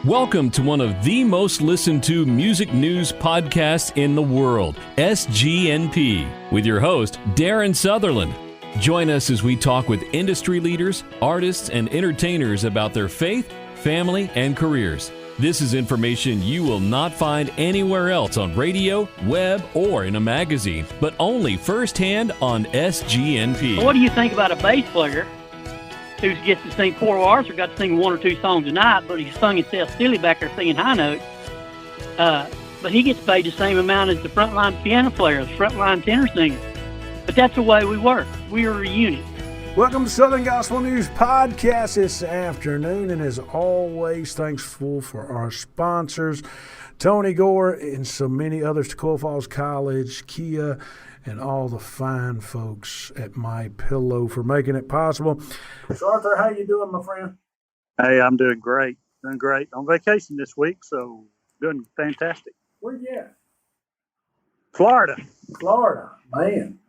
Welcome to one of the most listened to music news podcasts in the world, SGNP, with your host, Darien Southerland. Join us as we talk with industry leaders, artists, and entertainers about their faith, family, and careers. This is information you will not find anywhere else on radio, web, or in a magazine, but only firsthand on SGNP. What do you think about a bass player who gets to sing 4 bars or got to sing 1 or 2 songs a night, but he sung himself silly back there singing high notes? But he gets paid the same amount as the frontline piano player, the frontline tenor singer. But that's the way we work. We are a unit. Welcome to Southern Gospel News Podcast this afternoon, and as always, thankful for our sponsors, Tony Gore and so many others, Toccoa Falls College, Kia, and all the fine folks at My Pillow for making it possible. So Arthur, how you doing, my friend? Hey, I'm doing great. Doing great. On vacation this week, so doing fantastic. Where you at? Florida, man.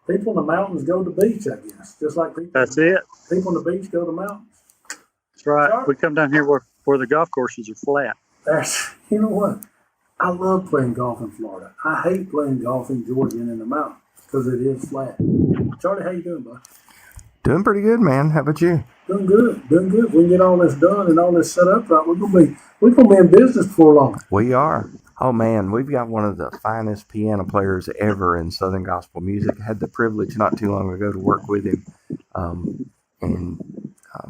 People in the mountains go to the beach, I guess. Just like people. That's it. People on the beach go to the mountains. That's right. Sorry. We come down here where the golf courses are flat. You know what? I love playing golf in Florida. I hate playing golf in Georgia and in the mountains because it is flat. Charlie, how you doing, bud? Doing pretty good, man. How about you? Doing good. If we can get all this done and all this set up right, we're gonna be in business before long. We are. Oh man, we've got one of the finest piano players ever in Southern Gospel music. I had the privilege not too long ago to work with him,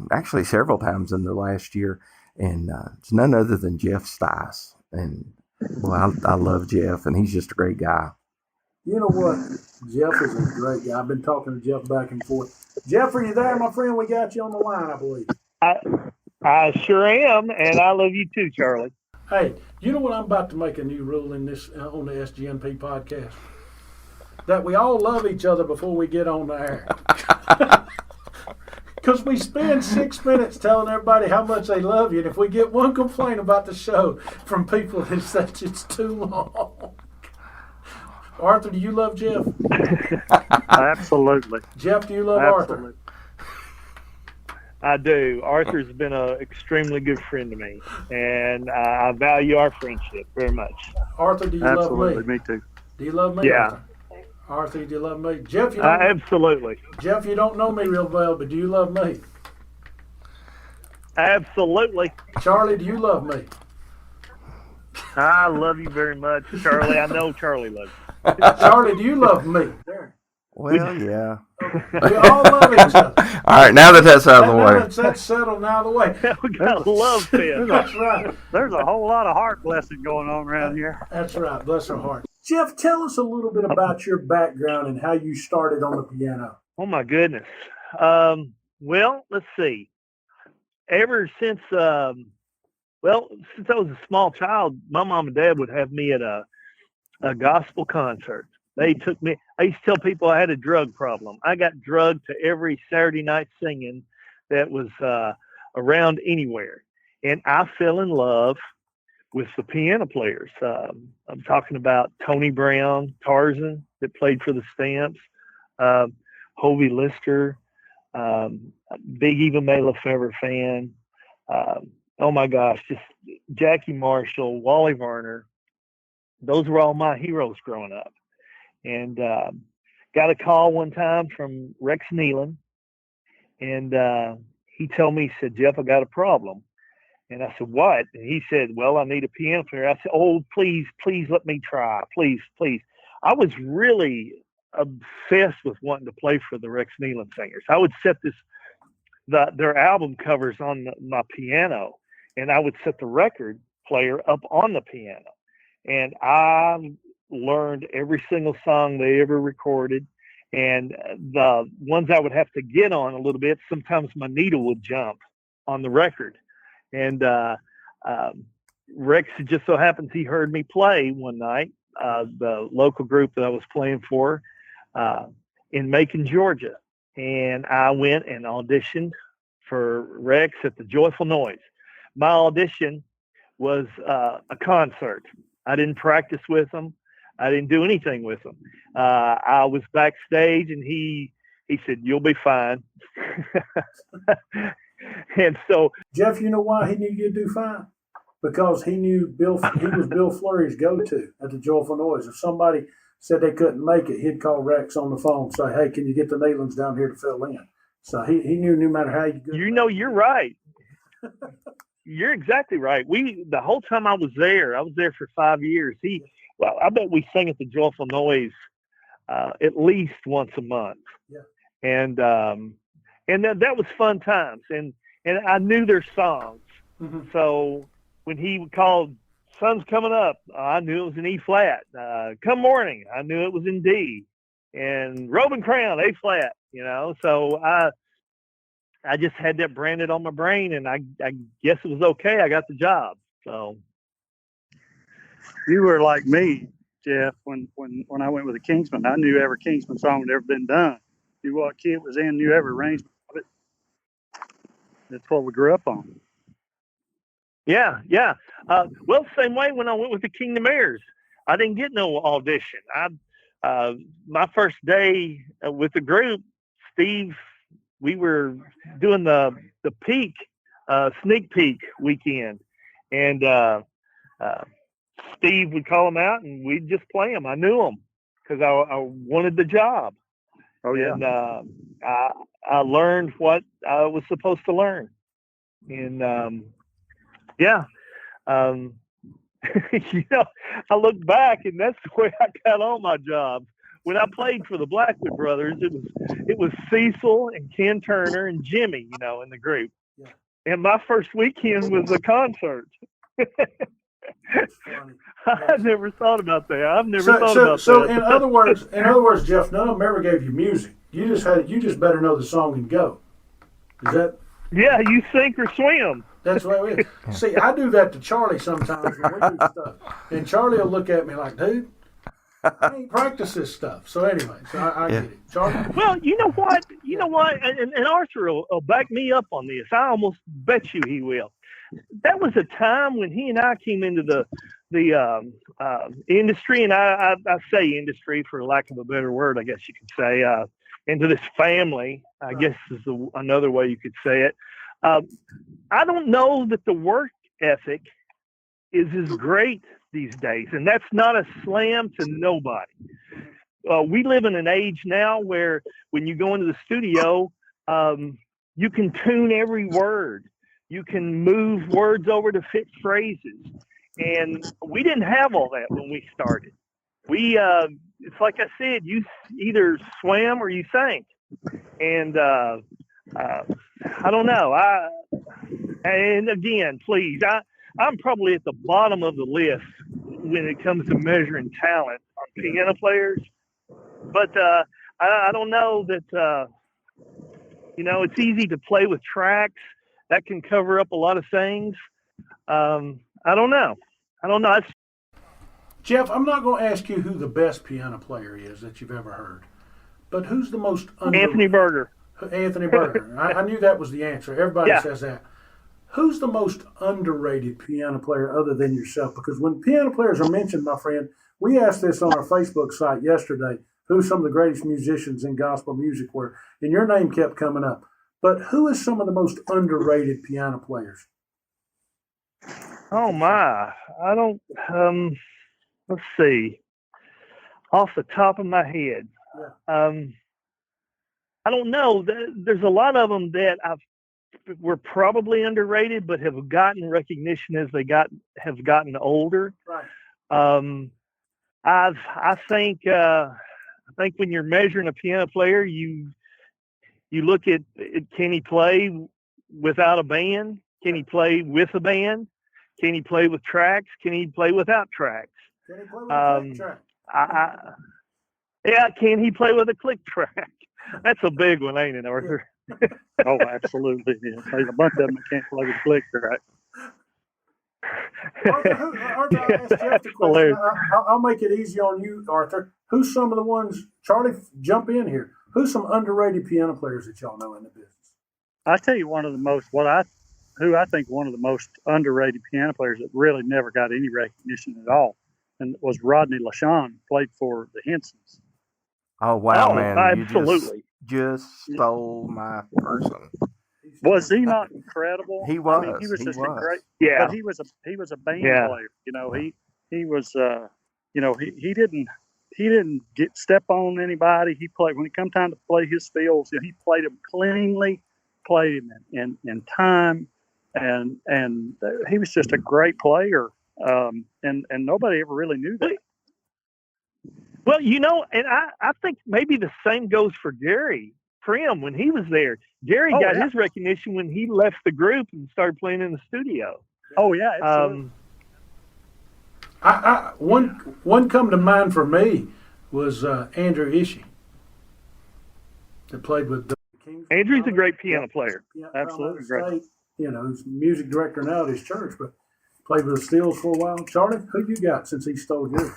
actually several times in the last year. And it's none other than Jeff Stice. And well, I love Jeff, and he's just a great guy. You know what? Jeff is a great guy. I've been talking to Jeff back and forth. Jeff, are you there, my friend? We got you on the line, I believe. I sure am, and I love you too, Charlie. Hey, you know what? I'm about to make a new rule in this on the SGNP podcast? That we all love each other before we get on the air. Because we spend 6 minutes telling everybody how much they love you, and if we get one complaint about the show from people, it's that it's too long. Arthur, do you love Jeff? Absolutely. Jeff, do you love Absolutely. Arthur? I do. Arthur's been an extremely good friend to me, and I value our friendship very much. Arthur, do you Absolutely. love me? Me too. Do you love me? Yeah. Arthur, do you love me? Jeff, you don't absolutely. Jeff, you don't know me real well, but do you love me? Absolutely. Charlie, do you love me? I love you very much, Charlie. I know Charlie loves you. Charlie, do you love me? There. Well, yeah. We all love each other. All right, now that's out of the way. That's settled now out of the way. We got a love fest. That's right. There's a whole lot of heart blessing going on around here. That's right. Bless her heart. Jeff, tell us a little bit about your background and how you started on the piano. Oh, my goodness. Well, let's see. Ever since I was a small child, my mom and dad would have me at a gospel concert. They took me. I used to tell people I had a drug problem. I got drugged to every Saturday night singing that was around anywhere. And I fell in love with the piano players. I'm talking about Tony Brown, Tarzan, that played for the Stamps, Hovey Lister, big Eva Mae Lefevre fan. Oh my gosh, just Jackie Marshall, Wally Varner. Those were all my heroes growing up. And got a call one time from Rex Nealon, and he told me, he said, "Jeff, I got a problem." And I said, "What?" And he said, "Well, I need a piano player." I said, "Oh, please let me try. Please." I was really obsessed with wanting to play for the Rex Nealon singers. I would set their album covers on my piano, and I would set the record player up on the piano. And I learned every single song they ever recorded. And the ones I would have to get on a little bit, sometimes my needle would jump on the record. And Rex, just so happens he heard me play one night, the local group that I was playing for in Macon, Georgia. And I went and auditioned for Rex at the Joyful Noise. My audition was a concert. I didn't practice with them. I didn't do anything with him. I was backstage, and he said, "You'll be fine." And so, Jeff, you know why he knew you'd do fine? because he knew he was Bill Flurry's go-to at the Joyful Noise. If somebody said they couldn't make it, he'd call Rex on the phone and say, "Hey, can you get the Neylands down here to fill in?" So he knew no matter how you go. You're right. You're exactly right. The whole time I was there for 5 years. I bet we sang at the Joyful Noise at least once a month. Yeah. And that was fun times. And I knew their songs. Mm-hmm. So when he called "Sun's Coming Up," I knew it was in E flat. "Come Morning," I knew it was in D. And "Robe and Crown," A flat. So I just had that branded on my brain, and I guess it was okay. I got the job. So You were like me, Jeff. When I went with the Kingsmen, I knew every Kingsman song that ever been done. Knew what key it was in. Knew every arrangement of it. That's what we grew up on. Yeah. Well, same way when I went with the Kingdom Airs, I didn't get no audition. My first day with the group, Steve, we were doing the peak, sneak peek weekend, and Steve would call them out, and we'd just play them. I knew them because I wanted the job. Oh yeah. And I learned what I was supposed to learn, and I look back, and that's the way I got all my jobs. When I played for the Blackwood Brothers, it was Cecil and Ken Turner and Jimmy, in the group. Yeah. And my first weekend was a concert. That's funny. I never thought about that. I've never thought about that. So in other words, Jeff, none of them ever gave you music. You just better know the song and go. Is that? Yeah, you sink or swim. That's the way it is. See, I do that to Charlie sometimes when we do stuff, and Charlie will look at me like, "Dude, I ain't practice this stuff." So anyway, I get it. Charlie? Well, you know what? And Arthur will back me up on this. I almost bet you he will. That was a time when he and I came into the industry, and I say industry for lack of a better word, I guess you could say, into this family, I guess is another way you could say it. I don't know that the work ethic is as great these days, and that's not a slam to nobody. We live in an age now where when you go into the studio, you can tune every word. You can move words over to fit phrases. And we didn't have all that when we started. It's like I said, you either swam or you sank. And I don't know. And again, please, I'm probably at the bottom of the list when it comes to measuring talent on piano players. But I don't know that, it's easy to play with tracks. That can cover up a lot of things. I don't know. Jeff, I'm not going to ask you who the best piano player is that you've ever heard, but who's the most Anthony Berger. Anthony Berger. I knew that was the answer. Everybody says that. Who's the most underrated piano player other than yourself? Because when piano players are mentioned, my friend, we asked this on our Facebook site yesterday, who some of the greatest musicians in gospel music were, and your name kept coming up. But who is some of the most underrated piano players? Oh my, I don't, let's see, off the top of my head. Yeah. I don't know. There's a lot of them that were probably underrated, but have gotten recognition as they have gotten older. Right. I think when you're measuring a piano player, you look at can he play without a band? Can he play with a band? Can he play with tracks? Can he play without tracks? Can he play with a click track? Can he play with a click track? That's a big one, ain't it, Arthur? Oh, absolutely. Yeah. There's a bunch of them that can't play the click track. Arthur, I asked Jeff the question. I'll make it easy on you, Arthur. Who's some of the ones? Charlie, jump in here. Who's some underrated piano players that y'all know in the business? I tell you, one of the most who I think one of the most underrated piano players that really never got any recognition at all, and was Rodney LaShawn, played for the Hensons. Oh wow, man! Absolutely. You just stole my person. Was he not incredible? He was. I mean, he was just a was. great. Yeah. But he was a band Yeah. player. You know, he was. You know, he didn't get step on anybody. He played when it come time to play his fills. You know, he played them cleanly, played them in time, and he was just a great player. And nobody ever really knew that. Well, you know, and I think maybe the same goes for Gary Prim when he was there. Gary got his recognition when he left the group and started playing in the studio. Oh yeah, absolutely. One come to mind for me was Andrew Ishii that played with the Kings. Andrew's a great piano player. Absolutely great. You know, he's music director now at his church, but played with the Steels for a while. Charlie, who you got since he stole yours?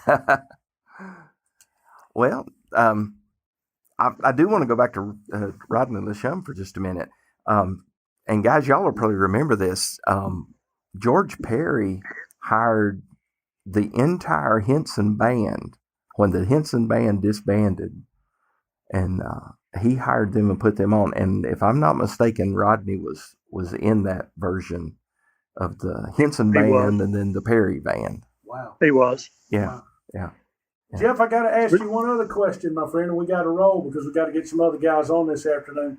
Well, I do want to go back to Rodney Lashum for just a minute. And guys, y'all will probably remember this. George Perry hired the entire Henson band when the Henson band disbanded, and he hired them and put them on. And if I'm not mistaken, Rodney was in that version of the Henson band and then the Perry band. Wow. He was. Yeah. Wow. Yeah. Jeff, I got to ask you one other question, my friend, and we got to roll because we got to get some other guys on this afternoon.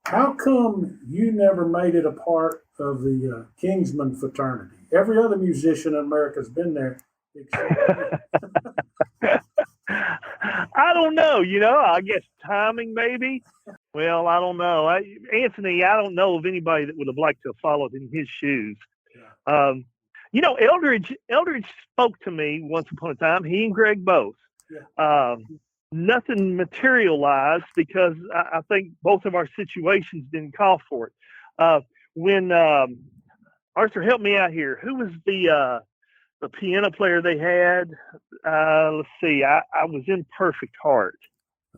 How come you never made it a part of the Kingsman fraternity? Every other musician in America's been there. Except I don't know. You know, I guess timing maybe. Well, I don't know. Anthony, I don't know of anybody that would have liked to have followed in his shoes. Yeah. You know, Eldridge spoke to me once upon a time. He and Greg both. Yeah. Nothing materialized because I think both of our situations didn't call for it. When Arthur, help me out here. Who was the piano player they had? Let's see. I was in Perfect Heart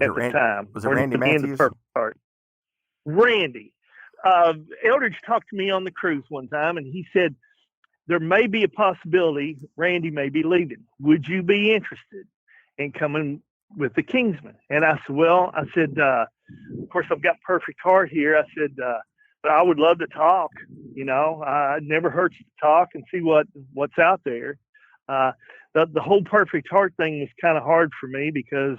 at the time. Was it Randy Matthews? Perfect Heart. Randy. Eldridge talked to me on the cruise one time, and he said, there may be a possibility Randy may be leaving. Would you be interested in coming with the Kingsmen? And I said, of course, I've got Perfect Heart here. I said, but I would love to talk. You know, it never hurts to talk and see what's out there. The whole Perfect Heart thing was kind of hard for me because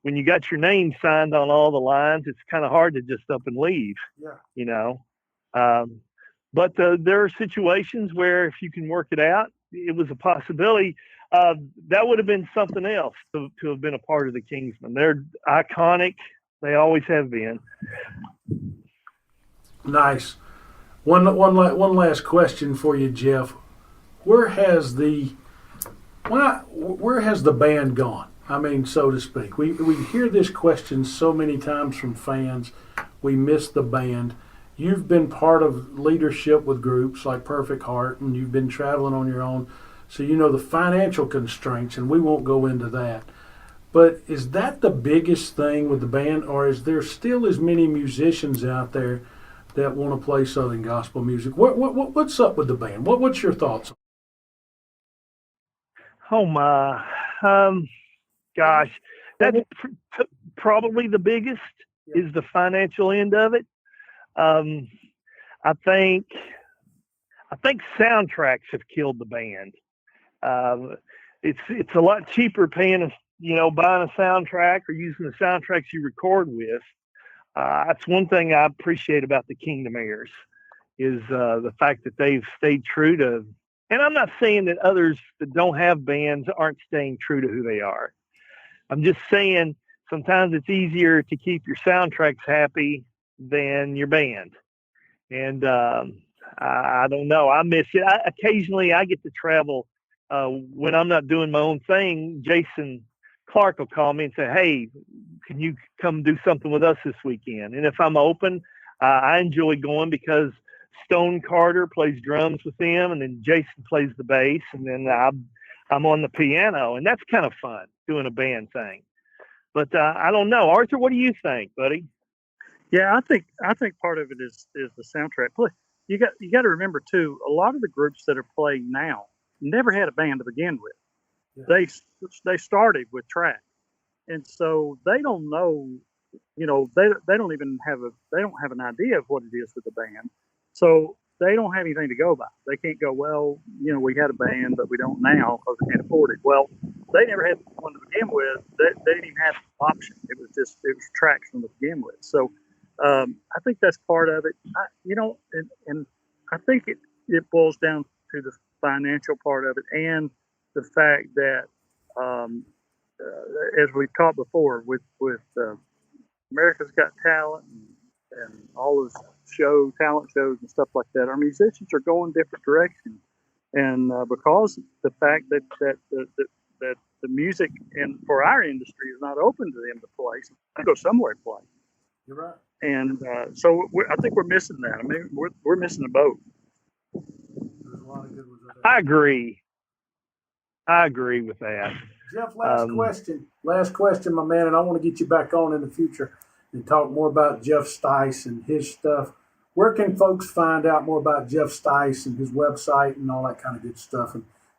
when you got your name signed on all the lines, it's kind of hard to just up and leave. Yeah. You know. But there are situations where if you can work it out, it was a possibility. That would have been something else to have been a part of the Kingsmen. They're iconic. They always have been. Nice. One last question for you, Jeff. Where has the band gone? I mean, so to speak. We hear this question so many times from fans. We miss the band. You've been part of leadership with groups like Perfect Heart, and you've been traveling on your own, so you know the financial constraints, and we won't go into that. But is that the biggest thing with the band, or is there still as many musicians out there that want to play Southern gospel music? What's up with the band? What's your thoughts? Oh my, gosh, that's probably the biggest is the financial end of it. I think soundtracks have killed the band. It's a lot cheaper buying a soundtrack or using the soundtracks you record with. That's one thing I appreciate about the Kingdom Heirs is the fact that they've stayed true to. And I'm not saying that others that don't have bands aren't staying true to who they are. I'm just saying sometimes it's easier to keep your soundtracks happy than your band. And I don't know. I miss it. Occasionally I get to travel when I'm not doing my own thing. Jason Clark will call me and say, hey, can you come do something with us this weekend? And if I'm open, I enjoy going because Stone Carter plays drums with them, and then Jason plays the bass, and then I'm on the piano, and that's kind of fun doing a band thing. But I don't know, Arthur. What do you think, buddy? Yeah, I think part of it is the soundtrack. Plus, you got to remember too, a lot of the groups that are playing now never had a band to begin with. Yeah. They started with track, and so they don't know they don't even have an idea of what it is with the band, so they don't have anything to go by. They can't go, well, we had a band, but we don't now because we can't afford it. Well, they never had one to begin with. They didn't even have an option. It was tracks from to begin with. So I think that's part of it. And I think it boils down to the financial part of it and the fact that, as we've talked before, with America's Got Talent and all those talent shows and stuff like that, our musicians are going different directions, and because the fact that the music and for our industry is not open to them to play, so they go somewhere to play. You're right. And so I think we're missing that. I mean, we're missing the boat. There's a lot of good ones out there. I agree with that. Jeff, last question, my man, and I want to get you back on in the future and talk more about Jeff Stice and his stuff. Where can folks find out more about Jeff Stice and his website and all that kind of good stuff,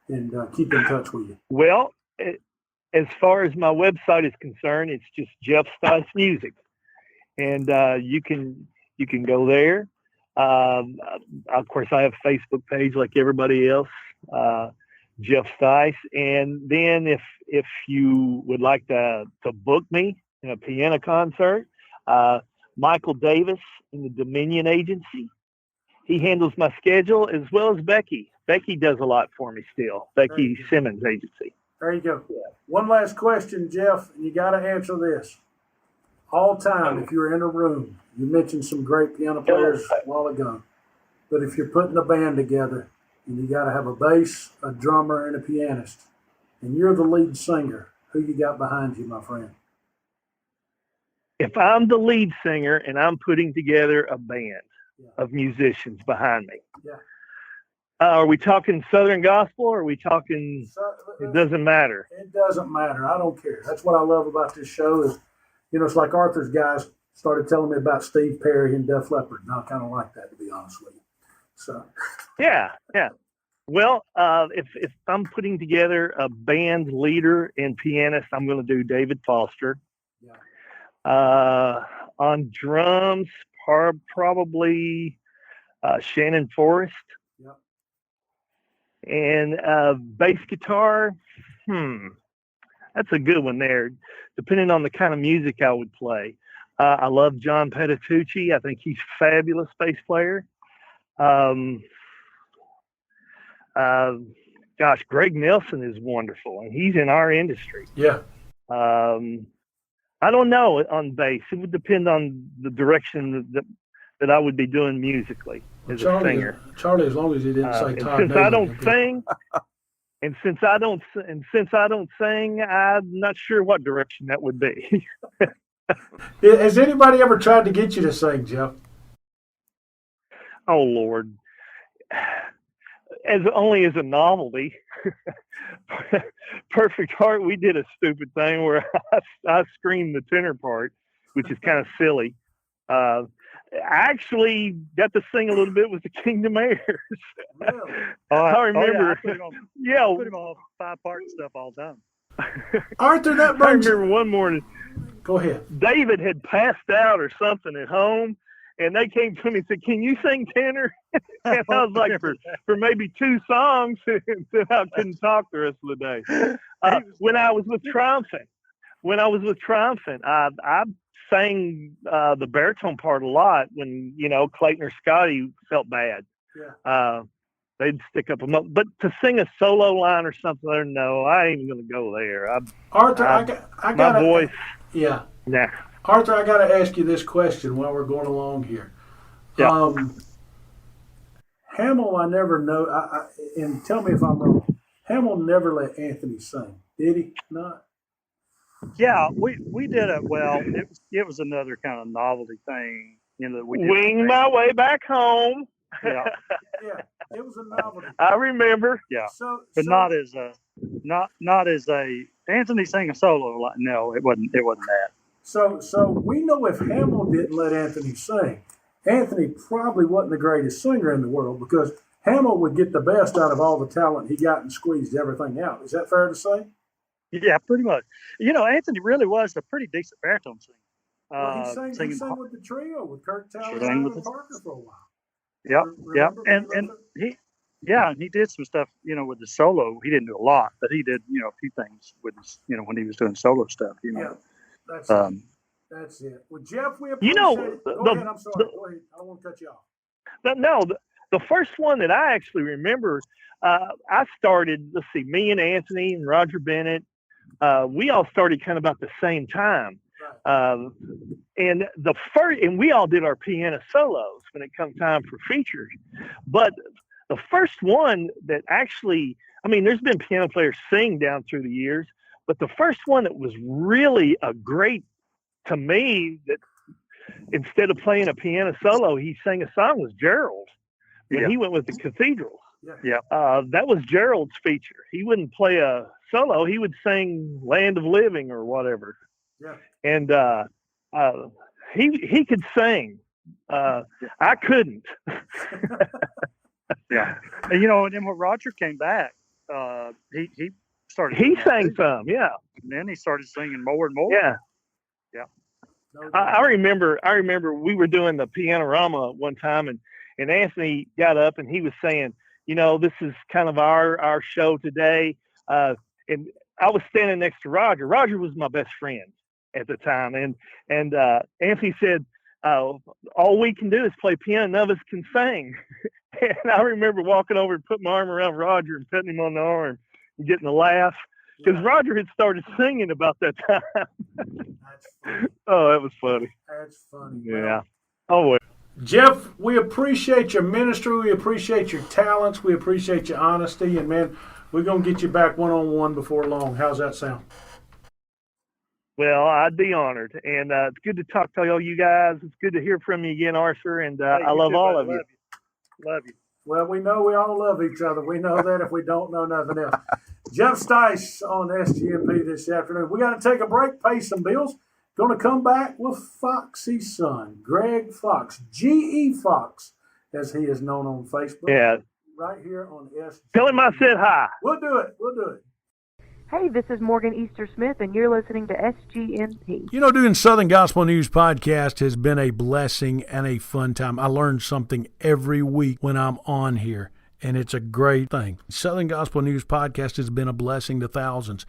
and keep in touch with you? Well, as far as my website is concerned, it's just Jeff Stice Music, and you can go there. Of course, I have a Facebook page like everybody else, Jeff Stice. And then if you would like to book me in a piano concert, Michael Davis in the Dominion Agency, he handles my schedule, as well as Becky. Becky does a lot for me still. Becky Simmons Agency. There you go. Yeah. One last question, Jeff, and you got to answer this. All time, if you're in a room, you mentioned some great piano players a while ago, but if you're putting a band together and you got to have a bass, a drummer, and a pianist, and you're the lead singer, who you got behind you, my friend? If I'm the lead singer and I'm putting together a band of musicians behind me, are we talking Southern gospel, or are we talking, it doesn't matter? It doesn't matter. I don't care. That's what I love about this show is, it's like Arthur's guys started telling me about Steve Perry and Def Leppard, and I kind of like that, to be honest with you. So. Yeah. Well, if I'm putting together a band leader and pianist, I'm going to do David Foster. Yeah. On drums, probably Shannon Forrest. Yep. And bass guitar, that's a good one there, depending on the kind of music I would play. I love John Petitucci. I think he's a fabulous bass player. Greg Nelson is wonderful, and he's in our industry. Yeah. I don't know on bass. It would depend on the direction that I would be doing musically as a singer. Charlie, as long as he didn't say Todd. Since I don't sing, and since I don't sing, I'm not sure what direction that would be. Has anybody ever tried to get you to sing, Jeff? Oh Lord, only as a novelty. Perfect Heart, we did a stupid thing where I screamed the tenor part, which is kind of silly. I actually got to sing a little bit with the Kingdom Heirs. Really? I remember. I put him on 5-part stuff all the time. Arthur, that I brings. remember one morning. Go ahead. David had passed out or something at home, and they came to me and said, "Can you sing tenor?" And I was like, for maybe 2 songs, and then I couldn't talk the rest of the day. When I was with Triumphant, I sang the baritone part a lot when, Clayton or Scotty felt bad. Yeah. They'd stick up a but to sing a solo line or something, no, I ain't even going to go there. Arthur, I got my voice. Yeah. Nah. Arthur, I got to ask you this question while we're going along here. Yeah. Hamill, I never know, and tell me if I'm wrong. Hamill never let Anthony sing, did he? Not. Yeah, we did it. Well, it was another kind of novelty thing, that we did. Wing my way back home. Yeah, it was a novelty. I remember. Yeah, but not as a Anthony sang a solo. No, it wasn't that. So we know if Hamill didn't let Anthony sing, Anthony probably wasn't the greatest singer in the world, because Hamill would get the best out of all the talent he got and squeezed everything out. Is that fair to say? Yeah, pretty much. Anthony really was a pretty decent baritone singer. Well, he singing. sang with the trio with Kirk Sang Townsend with and the- Parker for a while. Yep, yep. Remember? And he did some stuff, with the solo. He didn't do a lot, but he did, a few things with his, when he was doing solo stuff, Yeah, that's Um, it. That's it. Well, Jeff, we appreciate it. Go ahead. I'm sorry. Go ahead. I don't want to cut you off. The first one that I actually remember, I started, let's see, me and Anthony and Roger Bennett, we all started kind of about the same time. Right. And we all did our piano solos when it comes time for features. But the first one that actually, there's been piano players sing down through the years, but the first one that was really a great, to me, that instead of playing a piano solo, he sang a song, was Gerald when he went with the Cathedrals. Yeah. That was Gerald's feature. He wouldn't play a solo. He would sing Land of Living or whatever. Yeah. And he could sing. I couldn't. Yeah. And, and then when Roger came back, he started. He sang some, yeah. And then he started singing more and more. Yeah. Yeah. I remember we were doing the Pianorama one time, and Anthony got up and he was saying, this is kind of our show today. And I was standing next to Roger. Roger was my best friend at the time. And Anthony said, all we can do is play piano. None of us can sing. And I remember walking over and putting my arm around Roger and patting him on the arm and getting a laugh. Because Roger had started singing about that time. That's funny. Oh, that was funny. That's funny. Yeah. Oh, well. Jeff, we appreciate your ministry. We appreciate your talents. We appreciate your honesty. And, man, we're going to get you back one-on-one before long. How's that sound? Well, I'd be honored. And it's good to talk to all you guys. It's good to hear from you again, Arthur. And I love all of you. Love you. Well, we know we all love each other. We know that if we don't know nothing else. Jeff Stice on SGMP this afternoon. We got to take a break, pay some bills. Going to come back with Foxy's son, Greg Foxx, G.E. Foxx, as he is known on Facebook. Yeah. Right here on SGMP. Tell him I said hi. We'll do it. Hey, this is Morgan Easter Smith, and you're listening to SGNP. Doing Southern Gospel News Podcast has been a blessing and a fun time. I learn something every week when I'm on here, and it's a great thing. Southern Gospel News Podcast has been a blessing to thousands,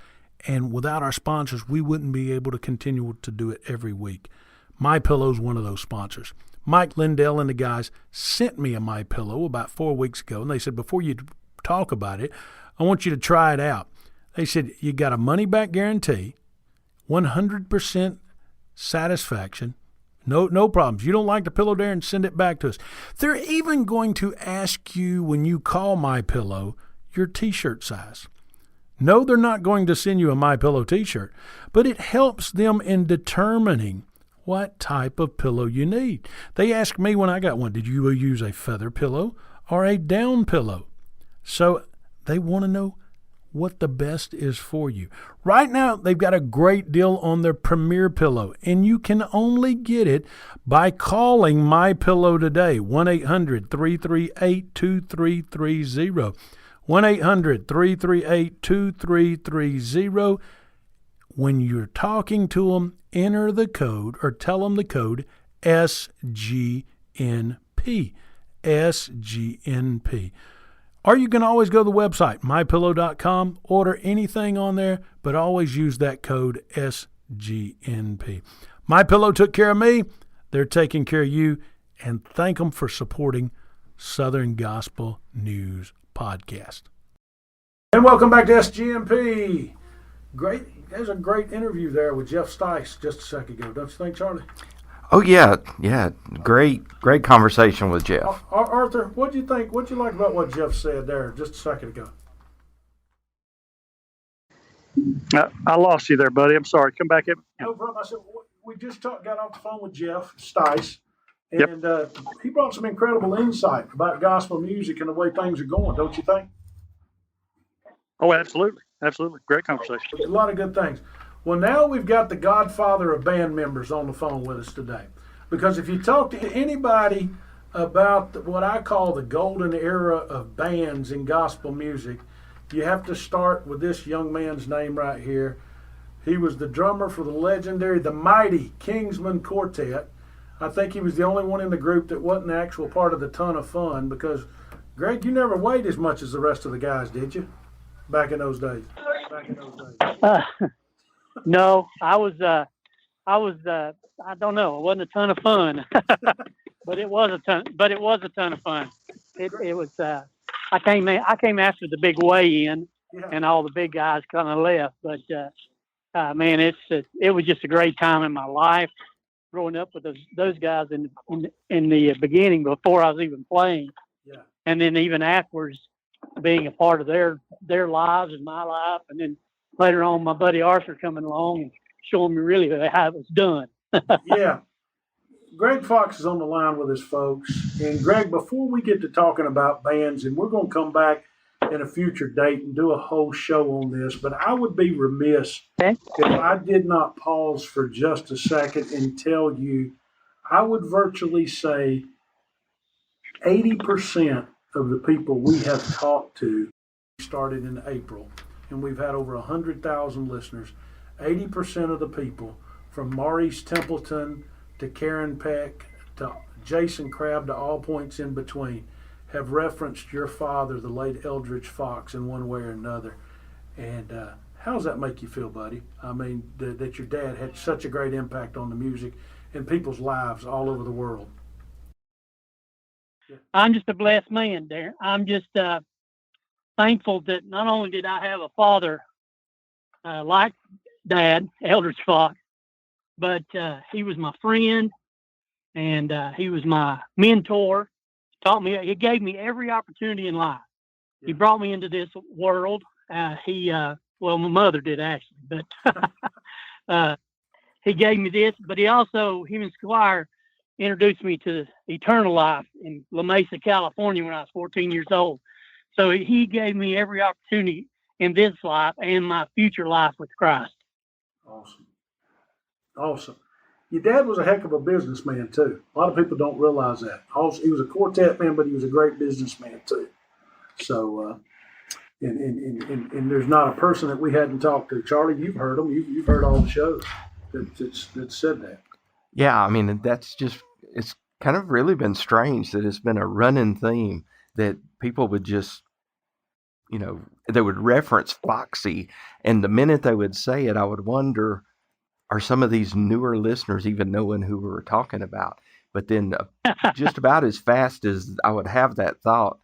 and without our sponsors, we wouldn't be able to continue to do it every week. MyPillow's one of those sponsors. Mike Lindell and the guys sent me a MyPillow about 4 weeks ago, and they said, before you talk about it, I want you to try it out. They said, you got a money-back guarantee, 100% satisfaction, no problems. You don't like the pillow, Darren, send it back to us. They're even going to ask you when you call MyPillow your T-shirt size. No, they're not going to send you a MyPillow T-shirt, but it helps them in determining what type of pillow you need. They asked me when I got one, did you use a feather pillow or a down pillow? So they want to know what the best is for you. Right now, they've got a great deal on their Premier Pillow, and you can only get it by calling MyPillow today, 1-800-338-2330. 1-800-338-2330. When you're talking to them, enter the code or tell them the code SGNP. SGNP. Or you can always go to the website, mypillow.com, order anything on there, but always use that code SGNP. MyPillow took care of me. They're taking care of you. And thank them for supporting Southern Gospel News Podcast. And welcome back to SGMP. Great. There's a great interview there with Jeff Stice just a second ago. Don't you think, Charlie? Oh, yeah. Great conversation with Jeff. Arthur, what do you think? What do you like about what Jeff said there just a second ago? I lost you there, buddy. I'm sorry. Come back in. No problem. I said, we just got off the phone with Jeff Stice, and he brought some incredible insight about gospel music and the way things are going, don't you think? Oh, absolutely. Absolutely. Great conversation. A lot of good things. Well, now we've got the godfather of band members on the phone with us today. Because if you talk to anybody about what I call the golden era of bands in gospel music, you have to start with this young man's name right here, He was the drummer for the legendary, the mighty Kingsman Quartet. I think he was the only one in the group that wasn't the actual part of the Ton of Fun because, Greg, you never weighed as much as the rest of the guys, did you? Back in those days. No, I don't know. It wasn't a ton of fun, but it was a ton. But it was a ton of fun. It was. I came after the big weigh-in, and all the big guys kind of left. But man, it was just a great time in my life, growing up with those guys in the beginning before I was even playing, and then even afterwards, being a part of their lives and my life, and then later on, my buddy Arthur coming along and showing me really how it was done. Yeah. Greg Foxx is on the line with us, folks. And Greg, before we get to talking about bands, and we're going to come back in a future date and do a whole show on this, but I would be remiss if I did not pause for just a second and tell you, I would virtually say 80% of the people we have talked to started in April, and we've had over 100,000 listeners. 80% of the people, from Maurice Templeton to Karen Peck to Jason Crabb to all points in between, have referenced your father, the late Eldridge Foxx, in one way or another. And how does that make you feel, buddy? I mean, that your dad had such a great impact on the music and people's lives all over the world. Yeah. I'm just a blessed man, Darren. I'm just thankful that not only did I have a father like Dad, Eldridge Foxx, but he was my friend, and he was my mentor. He gave me every opportunity in life. Yeah. He brought me into this world. My mother did actually, but he gave me this. But him and Squire introduced me to eternal life in La Mesa, California, when I was 14 years old. So he gave me every opportunity in this life and my future life with Christ. Awesome. Your dad was a heck of a businessman, too. A lot of people don't realize that. Also, he was a quartet man, but he was a great businessman, too. So, and there's not a person that we hadn't talked to. Charlie, you've heard them. You've heard all the shows that said that. Yeah, I mean, it's kind of really been strange that it's been a running theme that people would just, they would reference Foxy, and the minute they would say it, I would wonder, are some of these newer listeners even knowing who we were talking about? But then just about as fast as I would have that thought,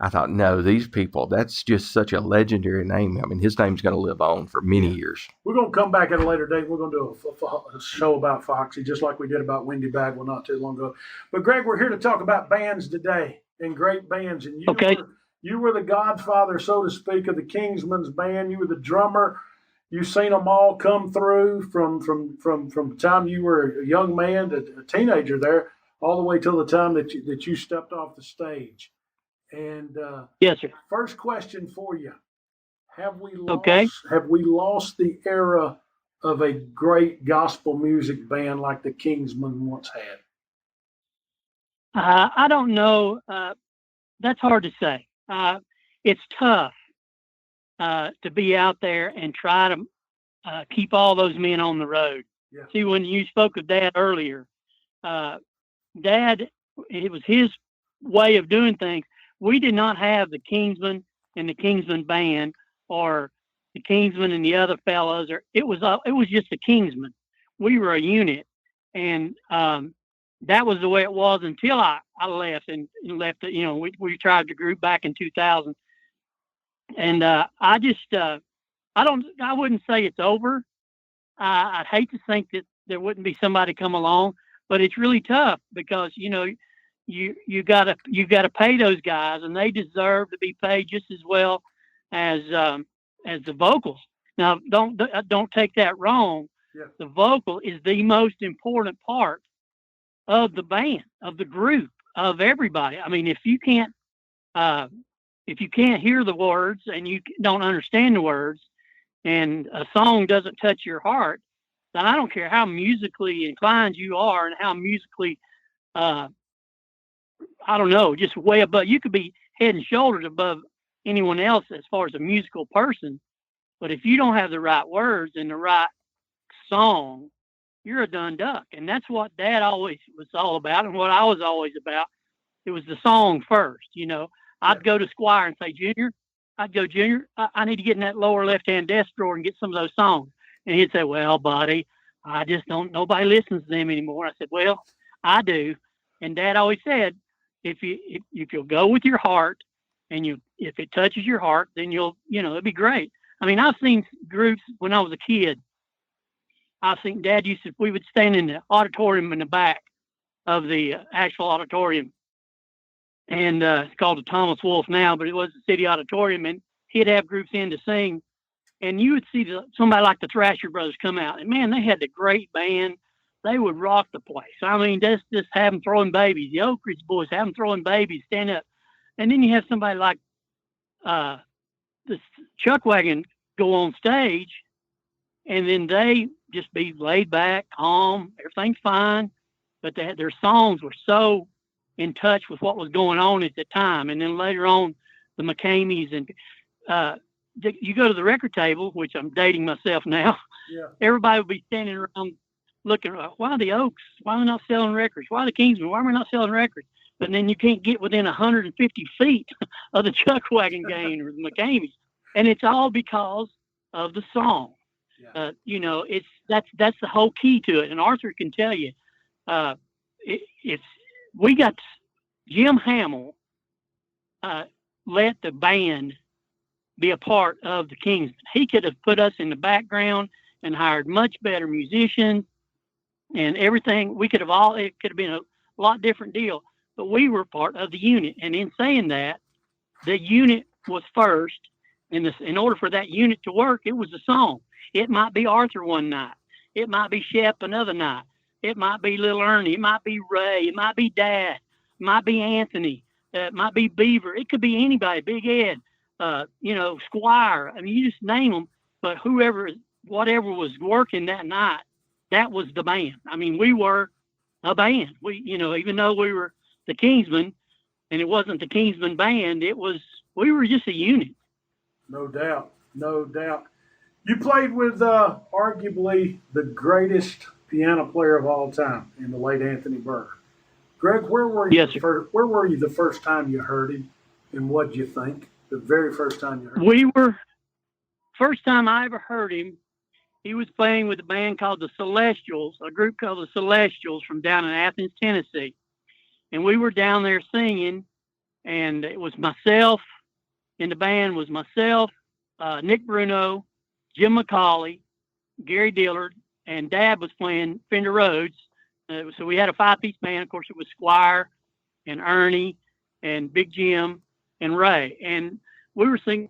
I thought, no, these people, that's just such a legendary name. I mean, his name's going to live on for many years. We're going to come back at a later date. We're going to do a show about Foxy, just like we did about Wendy Bagwell not too long ago. But, Greg, we're here to talk about bands today and great bands. And you were the godfather, so to speak, of the Kingsmen's band. You were the drummer. You've seen them all come through from the time you were a young man to a teenager there, all the way till the time that you stepped off the stage. And yes, sir. First question for you: Have we lost the era of a great gospel music band like the Kingsmen once had? I don't know. That's hard to say. It's tough to be out there and try to keep all those men on the road. Yeah. See, when you spoke of Dad earlier, Dad, it was his way of doing things. We did not have the Kingsmen and the Kingsmen band, or the Kingsmen and the other fellows, or it was just the Kingsmen. We were a unit, and that was the way it was until I left and left. We tried the group back in 2000, and I wouldn't say it's over. I'd hate to think that there wouldn't be somebody come along, but it's really tough because you gotta pay those guys, and they deserve to be paid just as well as the vocals. Now, don't take that wrong. Yeah. The vocal is the most important part of the band, of the group, of everybody. I mean, if you can't hear the words and you don't understand the words, and a song doesn't touch your heart, then I don't care how musically inclined you are and how musically just way above. You could be head and shoulders above anyone else as far as a musical person, but if you don't have the right words and the right song, you're a done duck. And that's what Dad always was all about, and what I was always about. It was the song first. I'd go to Squire and say, Junior, I need to get in that lower left-hand desk drawer and get some of those songs. And he'd say, well, buddy, I just don't, nobody listens to them anymore. I said, well, I do. And Dad always said, if you'll go with your heart, and if it touches your heart, then it'll be great. I mean, I've seen groups when I was a kid. I've seen Dad we would stand in the auditorium in the back of the actual auditorium. And it's called the Thomas Wolfe now, but it was the city auditorium. And he'd have groups in to sing. And you would see somebody like the Thrasher Brothers come out. And, man, they had the great band. They would rock the place. I mean, just have them throwing babies. The Oak Ridge Boys, have them throwing babies, stand up. And then you have somebody like this Chuck Wagon go on stage, and then they just be laid back, calm, everything's fine. But their songs were so in touch with what was going on at the time. And then later on, the McCameys, and you go to the record table, which I'm dating myself now. Yeah. Everybody would be standing around looking, why the Oaks? Why are we not selling records? Why the Kingsmen? Why are we not selling records? But then you can't get within 150 feet of the Chuck Wagon gang or the McCameys. And it's all because of the song. Yeah. That's the whole key to it. And Arthur can tell you, we got Jim Hamill let the band be a part of the Kingsmen. He could have put us in the background and hired much better musicians and everything. It could have been a lot different deal, but we were part of the unit. And in saying that, the unit was first. In order for that unit to work, it was a song. It might be Arthur one night. It might be Shep another night. It might be Little Ernie. It might be Ray. It might be Dad. It might be Anthony. It might be Beaver. It could be anybody, Big Ed, Squire. I mean, you just name them. But whatever was working that night, that was the band. I mean, we were a band. Even though we were the Kingsmen, and it wasn't the Kingsmen band, we were just a unit. No doubt. You played with arguably the greatest piano player of all time in the late Anthony Burr. Greg, where were you? Yes, sir. Where were you the first time you heard him, and what did you think? The very first time you heard him. First time I ever heard him, he was playing with a band called the Celestials, a group called the Celestials from down in Athens, Tennessee. And we were down there singing, and it was myself. In the band was myself, Nick Bruno, Jim McCauley, Gary Dillard, and Dad was playing Fender Rhodes. So we had a 5-piece band. Of course, it was Squire and Ernie and Big Jim and Ray. And we were singing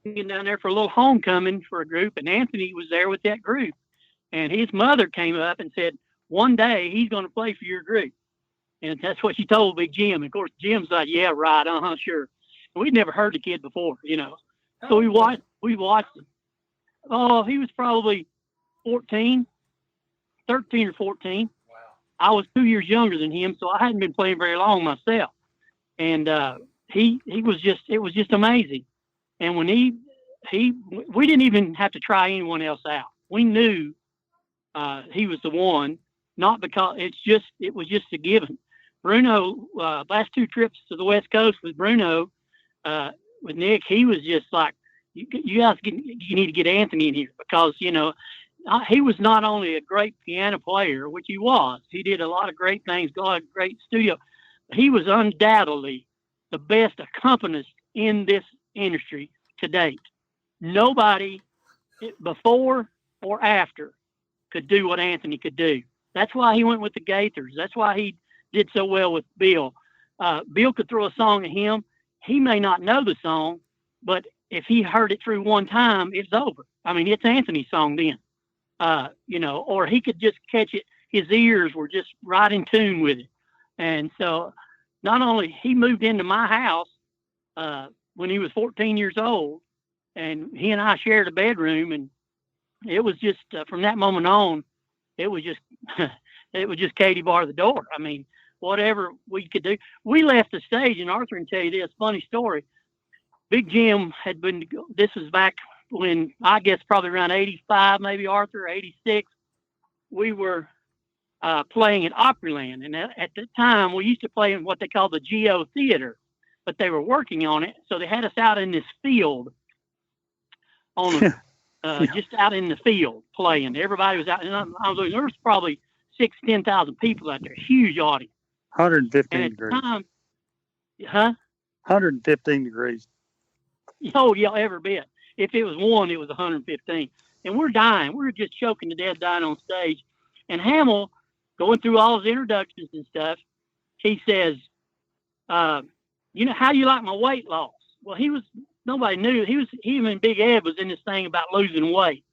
down there for a little homecoming for a group, and Anthony was there with that group. And his mother came up and said, one day he's going to play for your group. And that's what she told Big Jim. And of course, Jim's like, yeah, right, sure. We'd never heard the kid before, So we watched him. Oh, he was probably 13 or 14. Wow. I was 2 years younger than him, so I hadn't been playing very long myself. And it was just amazing. And when we didn't even have to try anyone else out. We knew he was the one, not because it was just a given. Bruno, last 2 trips to the West Coast with Bruno, with Nick, he was just like, you guys you need to get Anthony in here, because he was not only a great piano player, which he was. He did a lot of great things, a lot of great studio. He was undoubtedly the best accompanist in this industry to date. Nobody before or after could do what Anthony could do. That's why he went with the Gaithers. That's why he did so well with Bill. Bill could throw a song at him. He may not know the song, but if he heard it through one time, it's over. I mean, it's Anthony's song then, or he could just catch it. His ears were just right in tune with it. And so not only he moved into my house when he was 14 years old, and he and I shared a bedroom, and it was just from that moment on, it was just Katie bar the door. I mean, whatever we could do. We left the stage, and Arthur can tell you this funny story. Big Jim this was back when I guess probably around 85, maybe Arthur, 86, we were playing at Opryland. And at the time, we used to play in what they call the Geo Theater, but they were working on it. So they had us out in this field just out in the field playing. Everybody was out. And there was probably 10,000 people out there, huge audience. 115 degrees. Time, 115 degrees. Oh, yeah, every bit. If it was one, it was 115. And we're dying. We're just choking to death, dying on stage. And Hamill, going through all his introductions and stuff, he says, how do you like my weight loss? Well, nobody knew. He and Big Ed was in this thing about losing weight.